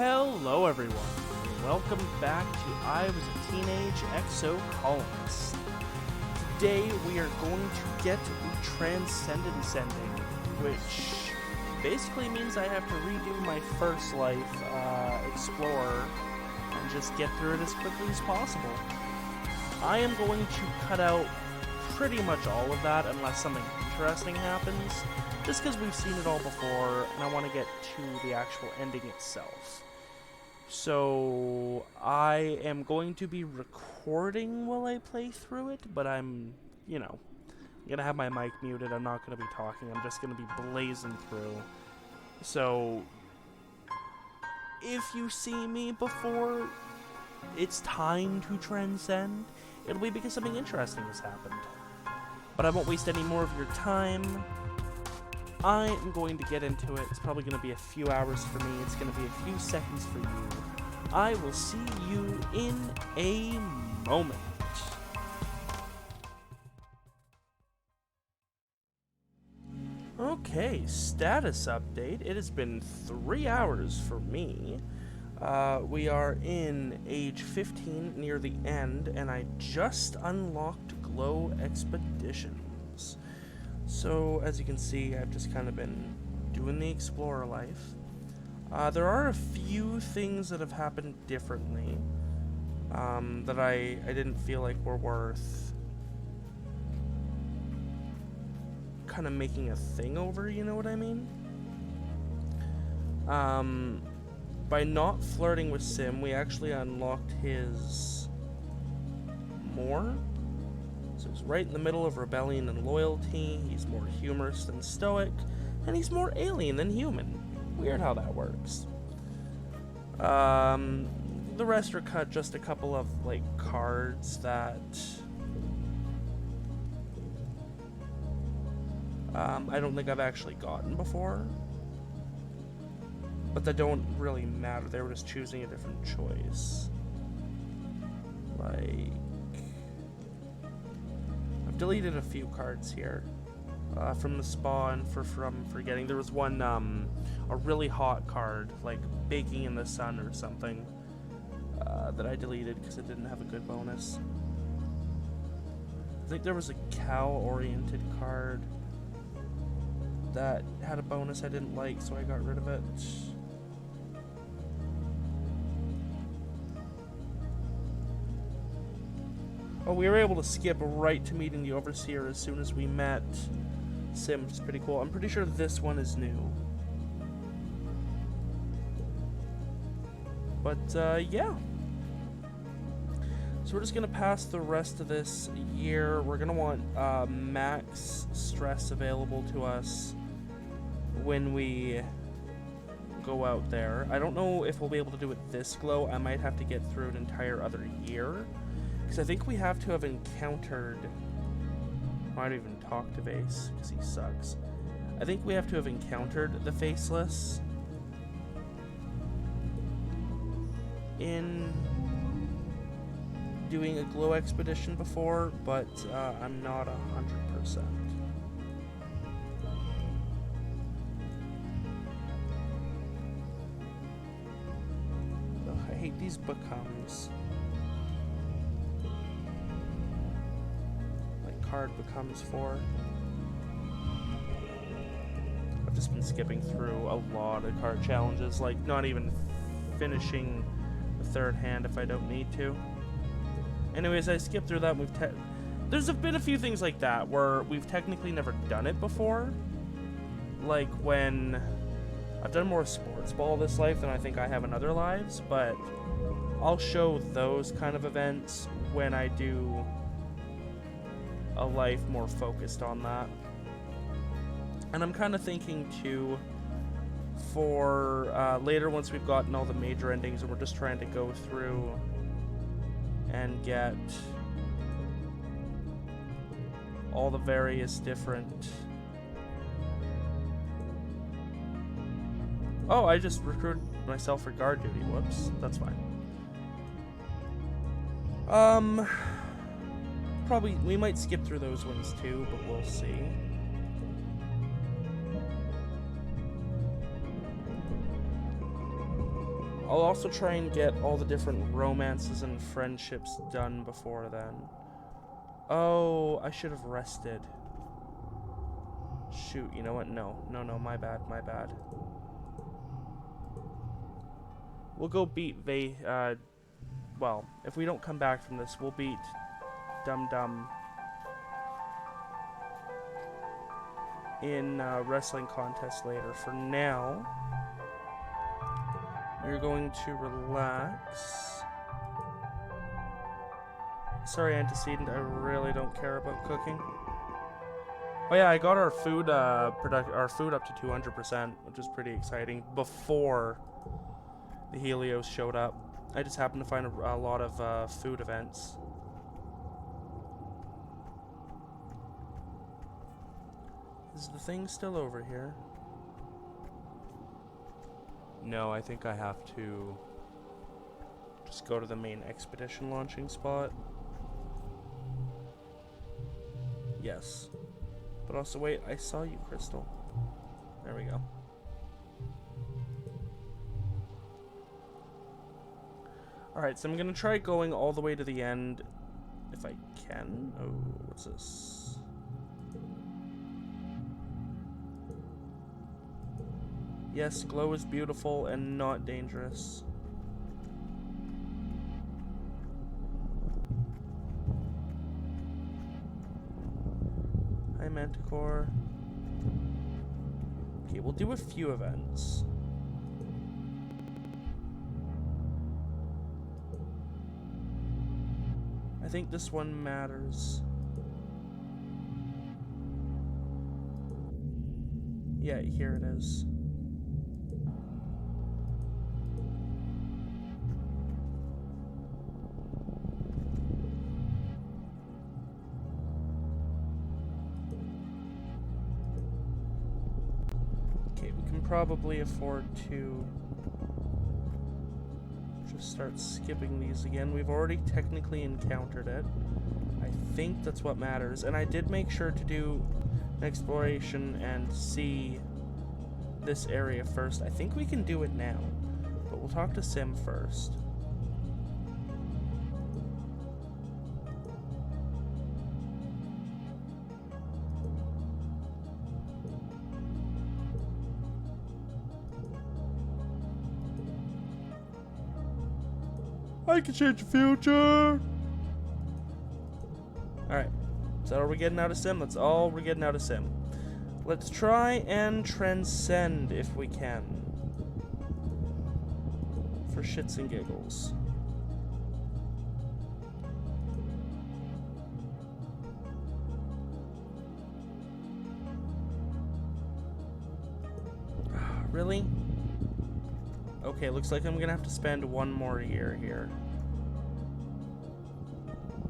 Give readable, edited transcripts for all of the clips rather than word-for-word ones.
Hello everyone, welcome back to I Was a Teenage Exocolonist. Today we are going to get Transcendence ending, which basically means I have to redo my first life, Explorer, and just get through it as quickly as possible. I am going to cut out pretty much all of that unless something interesting happens, just because we've seen it all before, and I want to get to the actual ending itself. So, I am going to be recording while I play through it, but I'm going to have my mic muted, I'm not going to be talking, I'm just going to be blazing through. So, if you see me before it's time to transcend, it'll be because something interesting has happened. But I won't waste any more of your time. I am going to get into it. It's probably going to be a few hours for me. It's going to be a few seconds for you. I will see you in a moment. Okay, status update. It has been 3 hours for me. We are in age 15, near the end, and I just unlocked Glow Expeditions. So, as you can see, I've just kind of been doing the Explorer life. There are a few things that have happened differently, that I didn't feel like were worth kind of making a thing over, you know what I mean? By not flirting with Sim, we actually unlocked his more. So he's right in the middle of rebellion and loyalty, he's more humorous than stoic, and he's more alien than human. Weird how that works. The rest are cut just a couple of, cards that I don't think I've actually gotten before. But that don't really matter, they were just choosing a different choice. I've deleted a few cards here. From the spa and from forgetting. There was one, a really hot card, like baking in the sun or something, that I deleted because it didn't have a good bonus. I think there was a cow-oriented card that had a bonus I didn't like, so I got rid of it. Oh, we were able to skip right to meeting the Overseer as soon as we met Sim, which is pretty cool. I'm pretty sure this one is new. But, yeah. So we're just going to pass the rest of this year. We're going to want max stress available to us when we go out there. I don't know if we'll be able to do it this glow. I might have to get through an entire other year. Because I think we have to have encountered... I might even talk to Vase, because he sucks. I think we have to have encountered the Faceless in doing a glow expedition before, but I'm not 100%. Ugh, I hate these becomes. Card becomes 4. I've just been skipping through a lot of card challenges, like not even finishing the third hand if I don't need to. Anyways, I skipped through that. There's been a few things like that where we've technically never done it before. Like when I've done more sports ball this life than I think I have in other lives, but I'll show those kind of events when I do a life more focused on that. And I'm kind of thinking too, for later, once we've gotten all the major endings and we're just trying to go through and get all the various different... Oh, I just recruited myself for guard duty. Whoops, that's fine. Probably, we might skip through those ones too, but we'll see. I'll also try and get all the different romances and friendships done before then. Oh, I should have rested. Shoot, you know what? No, my bad. We'll go beat well, if we don't come back from this, we'll beat Dum Dum in wrestling contest later. For now, we're going to relax. Sorry, antecedent, I really don't care about cooking. Oh yeah, I got our food up to 200%, which is pretty exciting, before the Helios showed up. I just happened to find a lot of food events. Is the thing still over here? No, I think I have to just go to the main expedition launching spot. Yes. But also, wait, I saw you, Crystal. There we go. Alright, so I'm gonna try going all the way to the end, if I can. Oh, what's this? Yes, glow is beautiful and not dangerous. Hi, Manticore. Okay, we'll do a few events. I think this one matters. Yeah, here it is. Okay, we can probably afford to just start skipping these again. We've already technically encountered it. I think that's what matters. And I did make sure to do an exploration and see this area first. I think we can do it now, but we'll talk to Sim first. I can change the future! Alright, is that all we're getting out of Sim? That's all we're getting out of Sim. Let's try and transcend if we can. For shits and giggles. Really? Okay, looks like I'm gonna have to spend one more year here.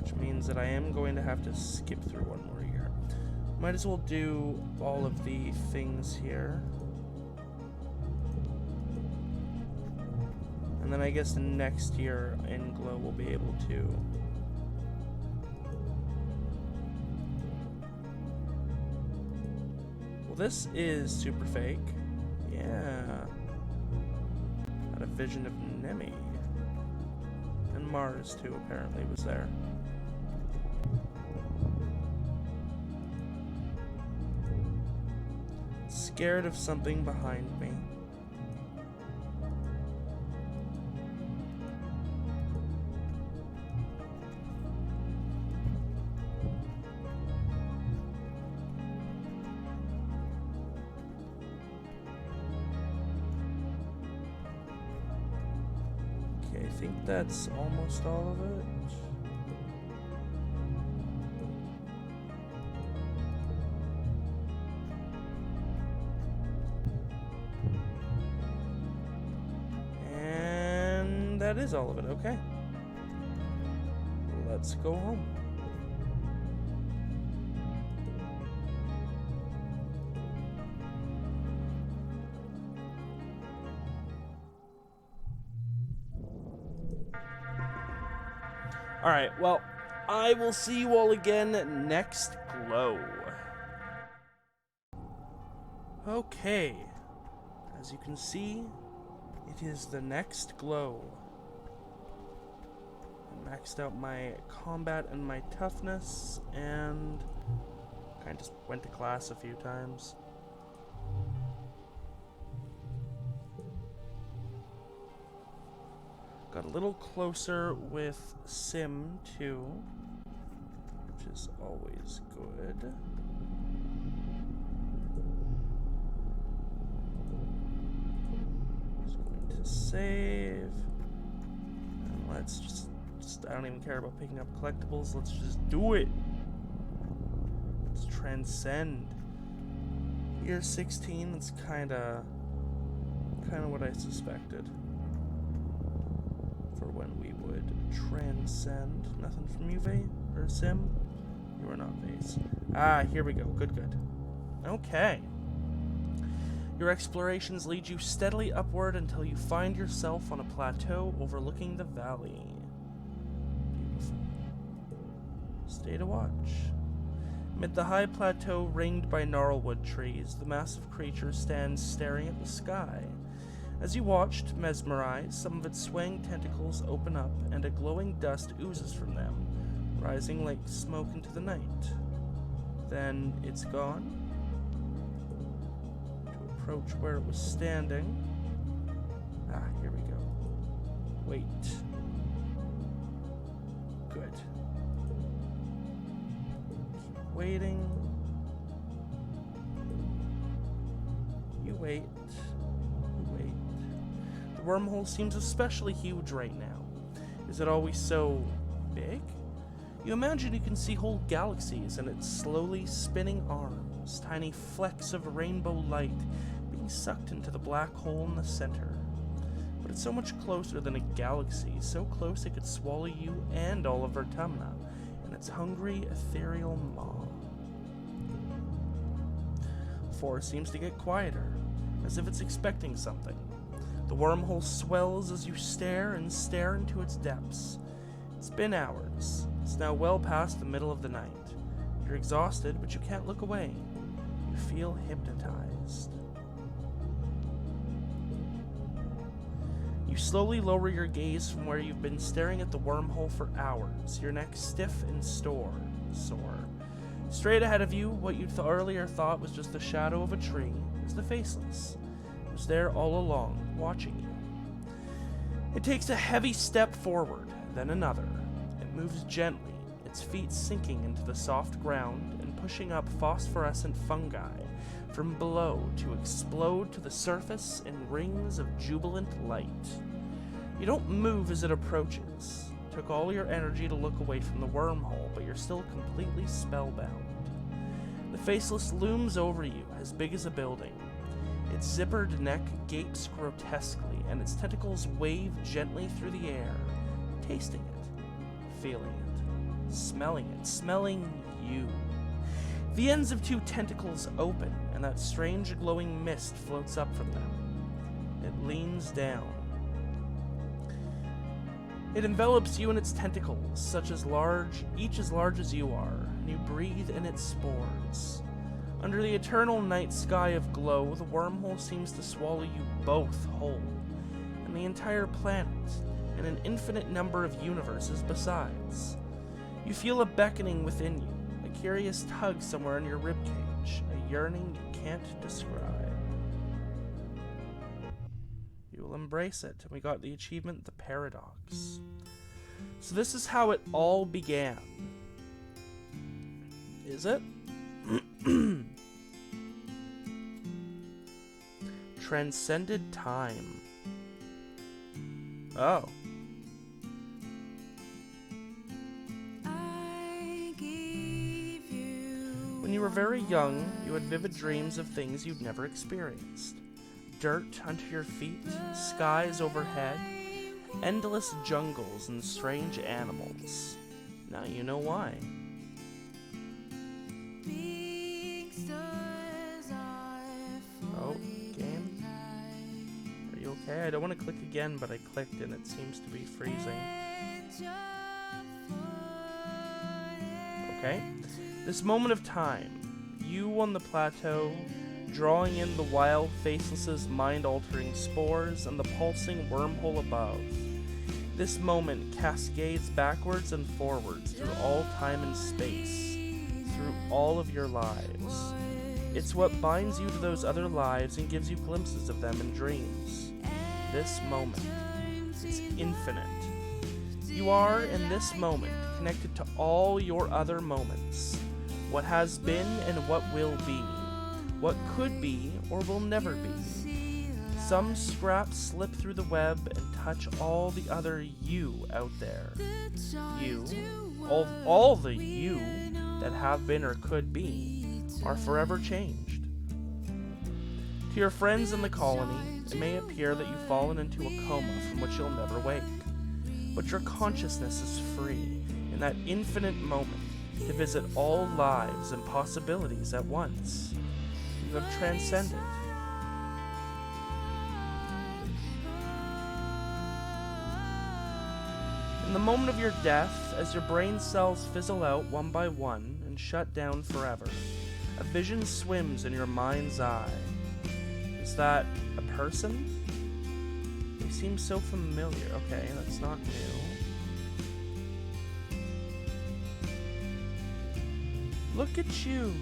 Which means that I am going to have to skip through one more year. Might as well do all of the things here. And then I guess next year in Glow we'll be able to well, this is super fake. Yeah. Had a vision of Nemi. And Mars too apparently was there. Scared of something behind me. Okay, I think that's almost all of it. That is all of it, okay. Let's go home. Alright, well, I will see you all again next Glow. Okay, as you can see, It is the next glow. I maxed out my combat and my toughness, and I just went to class a few times. Got a little closer with Sim too, which is always good. Just going to save. And let's just I don't even care about picking up collectibles. Let's just do it. Let's transcend. Year 16, that's kinda what I suspected. For when we would transcend. Nothing from you, Vase? Or Sim? You are not Vase. Ah, here we go. Good. Okay. Your explorations lead you steadily upward until you find yourself on a plateau overlooking the valley. Beautiful. Stay to watch. Amid the high plateau ringed by gnarlwood trees, the massive creature stands staring at the sky. As you watched, mesmerized, some of its swaying tentacles open up and a glowing dust oozes from them, rising like smoke into the night. Then it's gone. To approach where it was standing. Ah, here we go. Wait. Good. Keep waiting. You wait. The wormhole seems especially huge right now. Is it always so big? You imagine you can see whole galaxies in its slowly spinning arms, tiny flecks of rainbow light being sucked into the black hole in the center. But it's so much closer than a galaxy, so close it could swallow you and all of Vertumna in its hungry, ethereal maw. The forest seems to get quieter, as if it's expecting something. The wormhole swells as you stare into its depths. It's been hours. It's now well past the middle of the night. You're exhausted, but you can't look away. You feel hypnotized. You slowly lower your gaze from where you've been staring at the wormhole for hours, your neck stiff and sore. Straight ahead of you, what you earlier thought was just the shadow of a tree, is the Faceless. It was there all along, watching you. It takes a heavy step forward, then another. It moves gently, its feet sinking into the soft ground and pushing up phosphorescent fungi from below to explode to the surface in rings of jubilant light. You don't move as it approaches. It took all your energy to look away from the wormhole, but you're still completely spellbound. The Faceless looms over you, as big as a building. Its zippered neck gapes grotesquely, and its tentacles wave gently through the air, tasting it, feeling it, smelling you. The ends of two tentacles open, and that strange glowing mist floats up from them. It leans down. It envelops you in its tentacles, each as large as you are, and you breathe in its spores. Under the eternal night sky of glow, the wormhole seems to swallow you both whole, and the entire planet, and an infinite number of universes besides. You feel a beckoning within you, a curious tug somewhere in your ribcage, a yearning you can't describe. You will embrace it, and we got the achievement, The Paradox. So this is how it all began. Is it? Transcended time. Oh. When you were very young, you had vivid dreams of things you'd never experienced. Dirt under your feet, skies overhead, endless jungles and strange animals. Now you know why. Oh, game? Are you okay? I don't want to click again, but I clicked and it seems to be freezing. Okay. This moment of time, you on the plateau, drawing in the wild faceless's mind-altering spores and the pulsing wormhole above. This moment cascades backwards and forwards through all time and space, through all of your lives. It's what binds you to those other lives and gives you glimpses of them in dreams. This moment, it's infinite. You are, in this moment, connected to all your other moments, what has been and what will be, what could be or will never be. Some scraps slip through the web and touch all the other you out there. You, all the you that have been or could be, are forever changed. To your friends in the colony, it may appear that you've fallen into a coma from which you'll never wake, but your consciousness is free in that infinite moment to visit all lives and possibilities at once. You have transcended. In the moment of your death, as your brain cells fizzle out one by one and shut down forever, a vision swims in your mind's eye. Is that a person? They seem so familiar. Okay, that's not new. Look at you.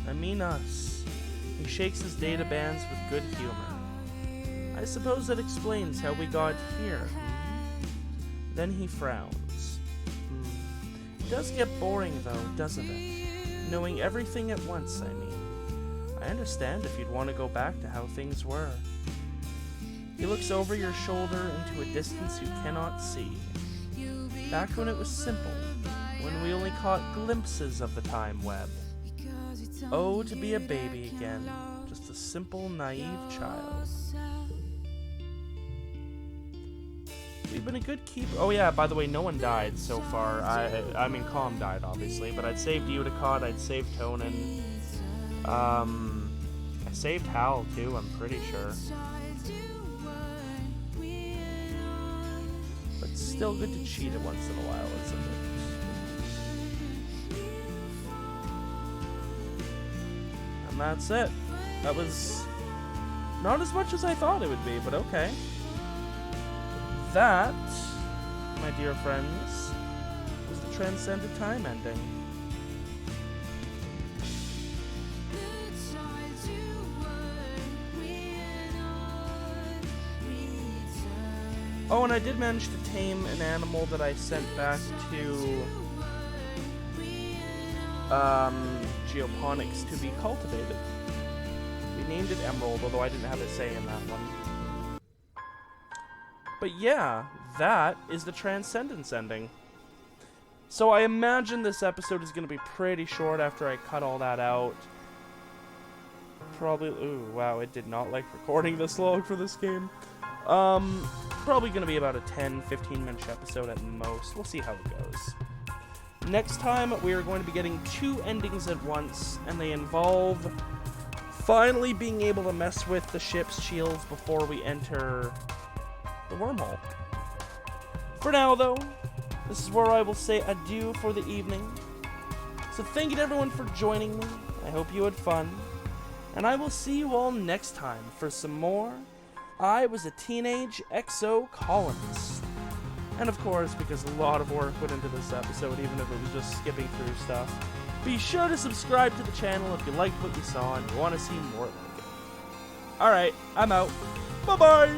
I mean us. He shakes his data bands with good humor. I suppose that explains how we got here. Then he frowns. It does get boring though, doesn't it? Knowing everything at once, I mean. I understand if you'd want to go back to how things were. He looks over your shoulder into a distance you cannot see. Back when it was simple, when we only caught glimpses of the time web. Oh, to be a baby again, just a simple, naive child. We've been a good keeper. Oh yeah, by the way, no one died so far. I mean, Calm died, obviously, but I'd saved Uticott, I'd saved Tonin. I saved Hal, too, I'm pretty sure. But still good to cheat it once in a while, isn't it? And that's it. That was not as much as I thought it would be, but okay. That, my dear friends, was the Transcended Time ending. Oh, and I did manage to tame an animal that I sent back to Geoponics to be cultivated. We named it Emerald, although I didn't have a say in that one. But yeah, that is the Transcendence ending. So I imagine this episode is going to be pretty short after I cut all that out. Probably, ooh, wow, it did not like recording this long for this game. Probably going to be about a 10-15 minute episode at most. We'll see how it goes. Next time, we are going to be getting 2 endings at once, and they involve finally being able to mess with the ship's shields before we enter the wormhole. For now, though, this is where I will say adieu for the evening. So thank you to everyone for joining me. I hope you had fun. And I will see you all next time for some more I Was a Teenage Exocolonist. And of course, because a lot of work went into this episode, even if it was just skipping through stuff, be sure to subscribe to the channel if you liked what you saw and you want to see more like it. Alright, I'm out. Bye-bye!